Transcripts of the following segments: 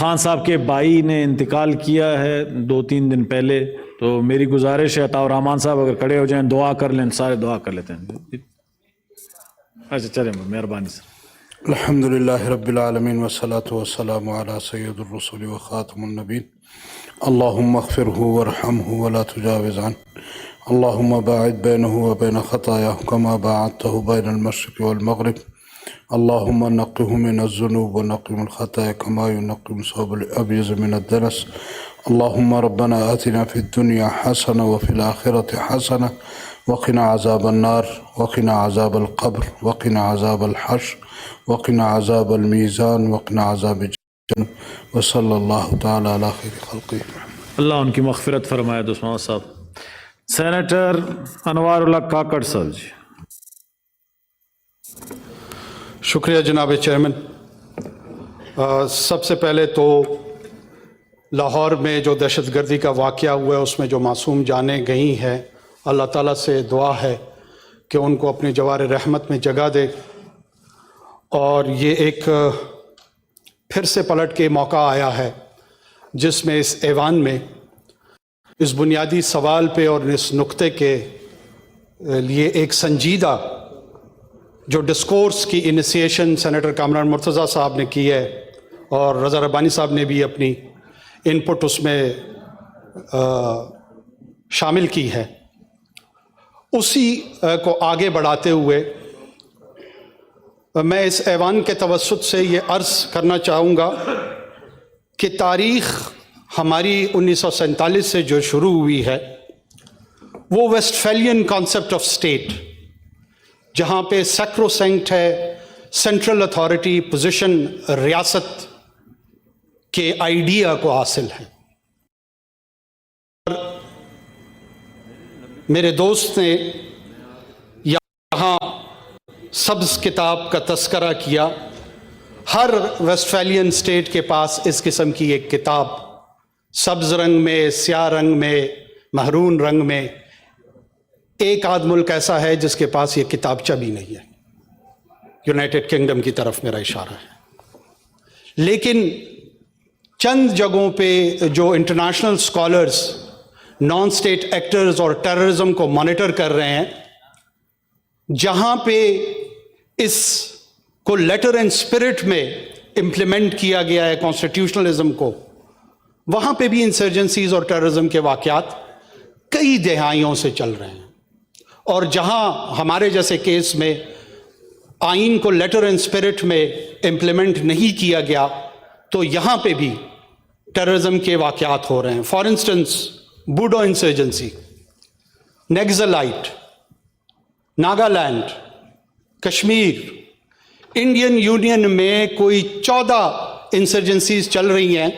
خان صاحب کے بھائی نے انتقال کیا ہے 2-3 دن پہلے، تو میری گزارش ہے عطاء الرحمان صاحب اگر کھڑے ہو جائیں دعا کر لیں، سارے دعا کر لیتے ہیں. اچھا چلیں، مہربانی سر. الحمد للہ رب العالمین والصلاة والسلام علی سید الرسول و خاتم النبین. اللہم اغفرہ ورحمہ ولا تجاوز عنہ، اللہم باعد بینہ وبین خطایہ کما باعدتہ بین المشرق والمغرب. اللہم نقہ من الذنوب ونقہ من الخطایا کما ینقی الثوب الابیض من الدنس. اللہم ربنا آتنا فی الدنیا حسنہ وفی الآخرۃ حسنہ وقنا عذاب النار وقنا عذاب القبر وقنا عذاب الحشر وقنا عذاب المیزان وقنا عذاب جہنم وصلی اللہ تعالی علی خیر خلقہ. اللہ ان کی مغفرت فرمائے. دوست محمد صاحب. سینیٹر انوار اللہ کاکڑ صاحب جی. شکریہ جناب چیئرمین. سب سے پہلے تو لاہور میں جو دہشت گردی کا واقعہ ہوا ہے اس میں جو معصوم جانیں گئی ہیں، اللہ تعالیٰ سے دعا ہے کہ ان کو اپنی جوار رحمت میں جگہ دے، اور یہ ایک پھر سے پلٹ کے موقع آیا ہے جس میں اس ایوان میں اس بنیادی سوال پہ اور اس نقطے کے لیے ایک سنجیدہ جو ڈسکورس کی انیسیشن سینیٹر کامران مرتضیٰ صاحب نے کی ہے اور رضا ربانی صاحب نے بھی اپنی انپٹ اس میں شامل کی ہے، اسی کو آگے بڑھاتے ہوئے میں اس ایوان کے توسط سے یہ عرض کرنا چاہوں گا کہ تاریخ ہماری 1947 سے جو شروع ہوئی ہے وہ ویسٹفیلین کانسیپٹ آف اسٹیٹ، جہاں پہ سیکروسینکٹ ہے سینٹرل اتھارٹی پوزیشن، ریاست کے آئیڈیا کو حاصل ہے. میرے دوست نے یہاں سبز کتاب کا تذکرہ کیا. ہر ویسٹفیلین اسٹیٹ کے پاس اس قسم کی ایک کتاب سبز رنگ میں، سیاہ رنگ میں، مہرون رنگ میں. ایک آدھ ملک ایسا ہے جس کے پاس یہ کتابچہ بھی نہیں ہے. یونائٹڈ کنگڈم کی طرف میرا اشارہ ہے. لیکن چند جگہوں پہ جو international scholars non state actors اور ٹیررزم کو مانیٹر کر رہے ہیں، جہاں پہ اس کو لیٹر اینڈ اسپرٹ میں امپلیمنٹ کیا گیا ہے کانسٹیٹیوشنلزم کو، وہاں پہ بھی انسرجنسیز اور ٹیررزم کے واقعات کئی دہائیوں سے چل رہے ہیں. اور جہاں ہمارے جیسے کیس میں آئین کو لیٹر اینڈ اسپرٹ میں امپلیمنٹ نہیں کیا گیا تو یہاں پہ بھی ٹیررزم کے واقعات ہو رہے ہیں. For instance Bodo insurgency, Naxalite, Nagaland, Kashmir, Indian union میں کوئی 14 انسرجنسیز چل رہی ہیں،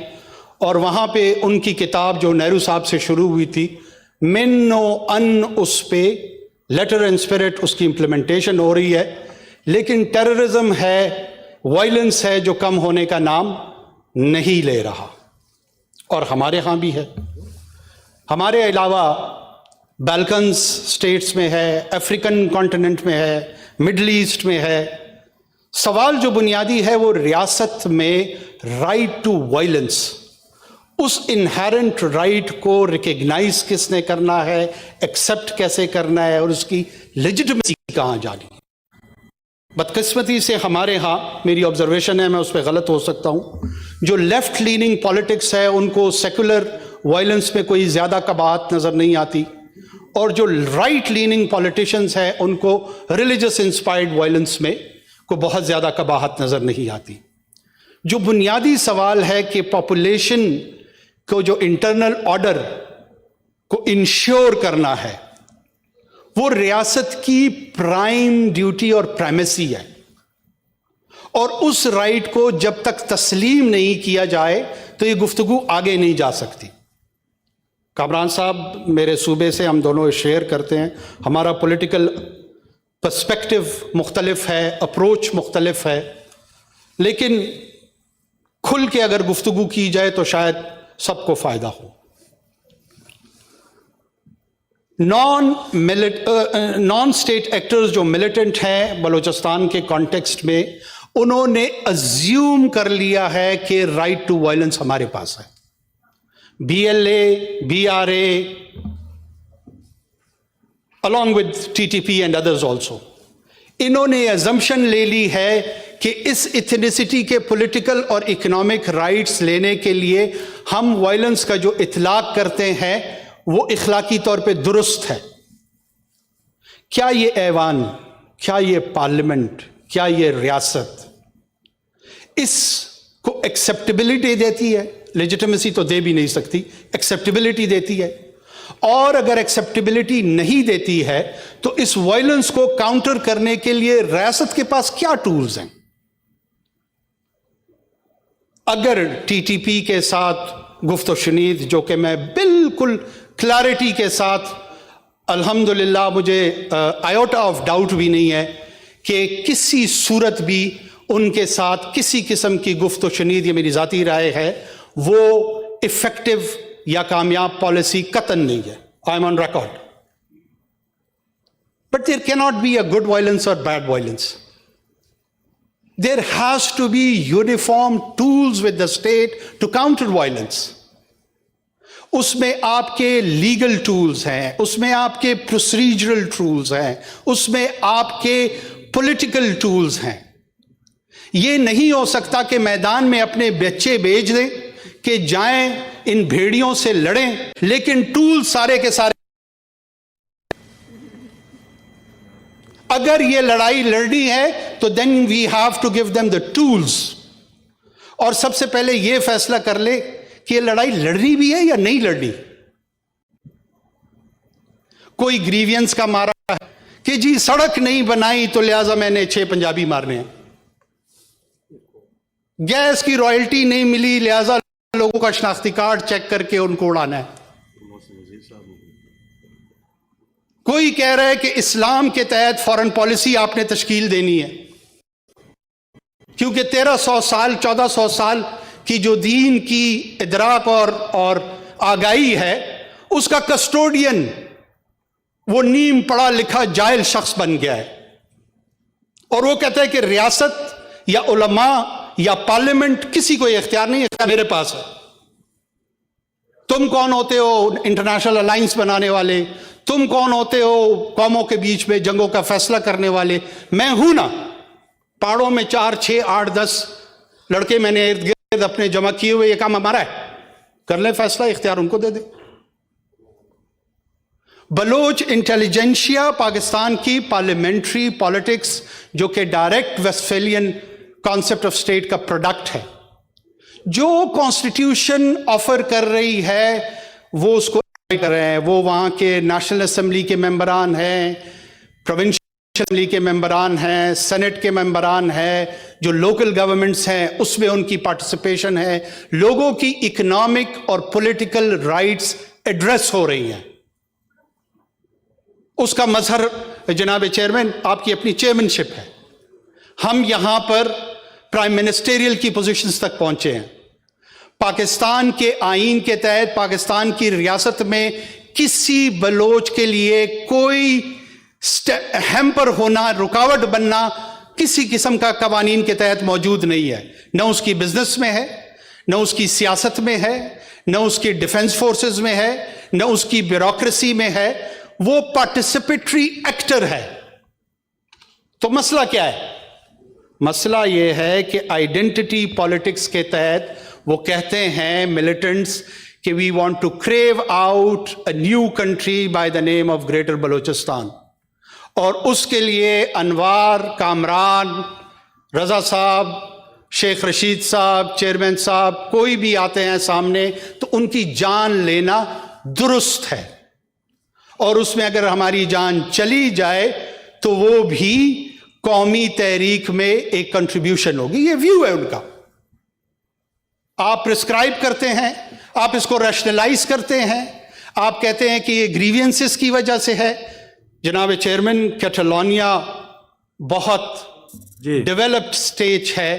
اور وہاں پہ ان کی کتاب جو نہرو صاحب سے شروع ہوئی تھی من و ان، اس پہ لیٹر اینڈ اسپرٹ اس کی امپلیمنٹیشن ہو رہی ہے. لیکن ٹیررزم ہے، وائلنس ہے جو کم ہونے کا نام نہیں لے رہا، اور ہمارے ہاں بھی ہے. ہمارے علاوہ بالکنز اسٹیٹس میں ہے، افریقن کانٹیننٹ میں ہے، مڈل ایسٹ میں ہے. سوال جو بنیادی ہے وہ ریاست میں رائٹ ٹو وائلنس، اس انہیرنٹ رائٹ کو ریکگنائز کس نے کرنا ہے، ایکسیپٹ کیسے کرنا ہے، اور اس کی لیجٹمیسی کہاں جانی ہے. بدقسمتی سے ہمارے ہاں، میری آبزرویشن ہے، میں اس پہ غلط ہو سکتا ہوں، جو لیفٹ لیننگ پالیٹکس ہے ان کو سیکولر وائلنس میں کوئی زیادہ قباحت نظر نہیں آتی، اور جو رائٹ لیننگ پالیٹیشینز ہیں ان کو ریلیجس انسپائرڈ وائلنس میں کو بہت زیادہ قباحت نظر نہیں آتی. جو بنیادی سوال ہے کہ پاپولیشن کو جو انٹرنل آرڈر کو انشور کرنا ہے وہ ریاست کی پرائم ڈیوٹی اور پرائمیسی ہے، اور اس رائٹ کو جب تک تسلیم نہیں کیا جائے تو یہ گفتگو آگے نہیں جا سکتی. کامران صاحب میرے صوبے سے، ہم دونوں شیئر کرتے ہیں، ہمارا پولیٹیکل پرسپیکٹو مختلف ہے، اپروچ مختلف ہے، لیکن کھل کے اگر گفتگو کی جائے تو شاید سب کو فائدہ ہو. نان اسٹیٹ ایکٹرز جو ملیٹنٹ ہیں بلوچستان کے کانٹیکسٹ میں، انہوں نے ازیوم کر لیا ہے کہ رائٹ ٹو وائلنس ہمارے پاس ہے. BLA, BRA, along with TTP and others also. انہوں نے ازمپشن لے لی ہے کہ اس ایتھنیسٹی کے پولیٹیکل اور اکنامک رائٹس لینے کے لیے ہم وائلنس کا جو اطلاق کرتے ہیں وہ اخلاقی طور پہ درست ہے. کیا یہ ایوان، کیا یہ پارلیمنٹ، کیا یہ ریاست اس کو ایکسیپٹیبلٹی دیتی ہے؟ لیجیٹمیسی تو دے بھی نہیں سکتی، ایکسیپٹیبلٹی دیتی ہے. اور اگر ایکسیپٹیبلٹی نہیں دیتی ہے تو اس وائلنس کو کاؤنٹر کرنے کے لیے ریاست کے پاس کیا ٹولز ہیں؟ اگر TTP کے ساتھ گفت و شنید، جو کہ میں بالکل کلیئرٹی کے ساتھ الحمدللہ مجھے آیوٹا آف ڈاؤٹ بھی نہیں ہے کہ کسی صورت بھی ان کے ساتھ کسی قسم کی گفت و شنید، یہ میری ذاتی رائے ہے، وہ افیکٹو یا کامیاب پالیسی قطعاً نہیں ہے. I am on record. But there can not be a good violence اور bad violence. There has to be uniform tools with the state to counter violence. اس میں آپ کے لیگل ٹولز ہیں، اس میں آپ کے پروسیجرل ٹولز ہیں، اس میں آپ کے پولیٹیکل ٹولز ہیں. یہ نہیں ہو سکتا کہ میدان میں اپنے بچے بھیج دیں کہ جائیں ان بھیڑیوں سے لڑیں، لیکن ٹول سارے کے سارے. اگر یہ لڑائی لڑنی ہے تو then we have to give them the tools. اور سب سے پہلے یہ فیصلہ کر لے کہ یہ لڑائی لڑنی بھی ہے یا نہیں لڑنی. کوئی گریوینس کا مارا ہے کہ جی سڑک نہیں بنائی تو لہذا میں نے 6 پنجابی مارنے ہیں، گیس کی رائلٹی نہیں ملی لہذا لوگوں کا شناختی کارڈ چیک کر کے ان کو اڑانا ہے. کوئی کہہ رہا ہے کہ اسلام کے تحت فارن پالیسی آپ نے تشکیل دینی ہے کیونکہ 1300 سال 1400 سال کی جو دین کی ادراک اور آگاہی ہے اس کا کسٹوڈین وہ نیم پڑھا لکھا جاہل شخص بن گیا ہے. اور وہ کہتا ہے کہ ریاست یا علماء یا پارلیمنٹ کسی کو یہ اختیار نہیں ہے، میرے پاس ہے. تم کون ہوتے ہو انٹرنیشنل الائنس بنانے والے؟ تم کون ہوتے ہو قوموں کے بیچ میں جنگوں کا فیصلہ کرنے والے؟ میں ہوں نا. پہاڑوں میں 4 6 8 10 لڑکے میں نے ارد گرد اپنے جمع کیے ہوئے، یہ کام ہمارا ہے، کر لیں فیصلہ، اختیار ان کو دے دیں. بلوچ انٹیلیجنشیا پاکستان کی پارلیمنٹری پالیٹکس جو کہ ڈائریکٹ ویسٹفیلین کانسیپٹ آف اسٹیٹ کا پروڈکٹ ہے، جو کانسٹیٹیوشن آفر کر رہی ہے وہ اس کو کر رہے ہیں. وہ وہاں کے نیشنل اسمبلی کے ممبران ہیں، پروونشل اسمبلی کے ممبران ہیں، سینٹ کے ممبران ہیں، جو لوکل گورنمنٹس ہیں اس میں ان کی پارٹیسپیشن ہے. لوگوں کی اکنامک اور پولیٹیکل رائٹس ایڈریس ہو رہی ہیں. اس کا مظہر جناب چیئرمین آپ کی اپنی چیئرمین-شپ ہے. ہم یہاں پر پرائم منسٹریل کی پوزیشنز تک پہنچے ہیں. پاکستان کے آئین کے تحت پاکستان کی ریاست میں کسی بلوچ کے لیے کوئی ہیمپر ہونا، رکاوٹ بننا کسی قسم کا قوانین کے تحت موجود نہیں ہے. نہ اس کی بزنس میں ہے، نہ اس کی سیاست میں ہے، نہ اس کی ڈیفنس فورسز میں ہے، نہ اس کی بیوروکریسی میں ہے. وہ پارٹیسپیٹری ایکٹر ہے. تو مسئلہ کیا ہے؟ مسئلہ یہ ہے کہ آئیڈینٹی پالیٹکس کے تحت وہ کہتے ہیں ملیٹنٹس کہ we want to carve out a new country by the name of greater Balochistan. اور اس کے لیے انوار، کامران، رضا صاحب، شیخ رشید صاحب، چیئرمین صاحب کوئی بھی آتے ہیں سامنے تو ان کی جان لینا درست ہے. اور اس میں اگر ہماری جان چلی جائے تو وہ بھی قومی تحریک میں ایک کنٹریبیوشن ہوگی. یہ ویو ہے ان کا. آپ پرسکرائب کرتے ہیں، آپ اس کو ریشنلائز کرتے ہیں، آپ کہتے ہیں کہ یہ گریوینسز کی وجہ سے ہے. جناب چیئرمین، کیٹالونیا بہت ڈیولپڈ سٹیٹ ہے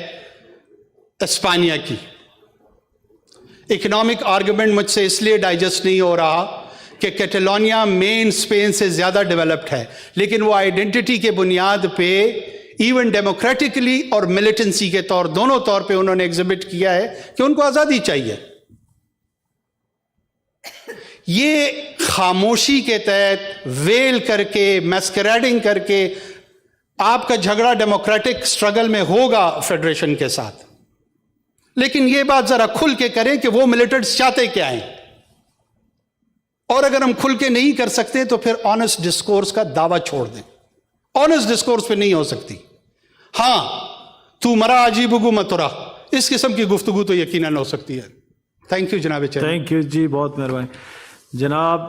اسپانیہ کی. اکنامک آرگومنٹ مجھ سے اس لیے ڈائجسٹ نہیں ہو رہا کہ کیٹالونیا مین اسپین سے زیادہ ڈیولپڈ ہے، لیکن وہ آئیڈینٹی کے بنیاد پہ ایون ڈیموکریٹکلی اور ملیٹنسی کے طور دونوں طور پہ انہوں نے ایگزبٹ کیا ہے کہ ان کو آزادی چاہیے. یہ خاموشی کے تحت ویل کر کے میسکریڈنگ کر کے آپ کا جھگڑا ڈیموکریٹک سٹرگل میں ہوگا فیڈریشن کے ساتھ، لیکن یہ بات ذرا کھل کے کریں کہ وہ ملیٹنٹس چاہتے کیا ہیں. اور اگر ہم کھل کے نہیں کر سکتے تو پھر آنےسٹ ڈسکورس کا دعویٰ چھوڑ دیں. آنےسٹ ڈسکورس پہ نہیں ہو سکتی. ہاں تو مرا عجیب گو مترا، اس قسم کی گفتگو تو یقیناً ہو سکتی ہے. تھینک یو جناب چیئرمین. تھینک یو جی، بہت مہربانی جناب.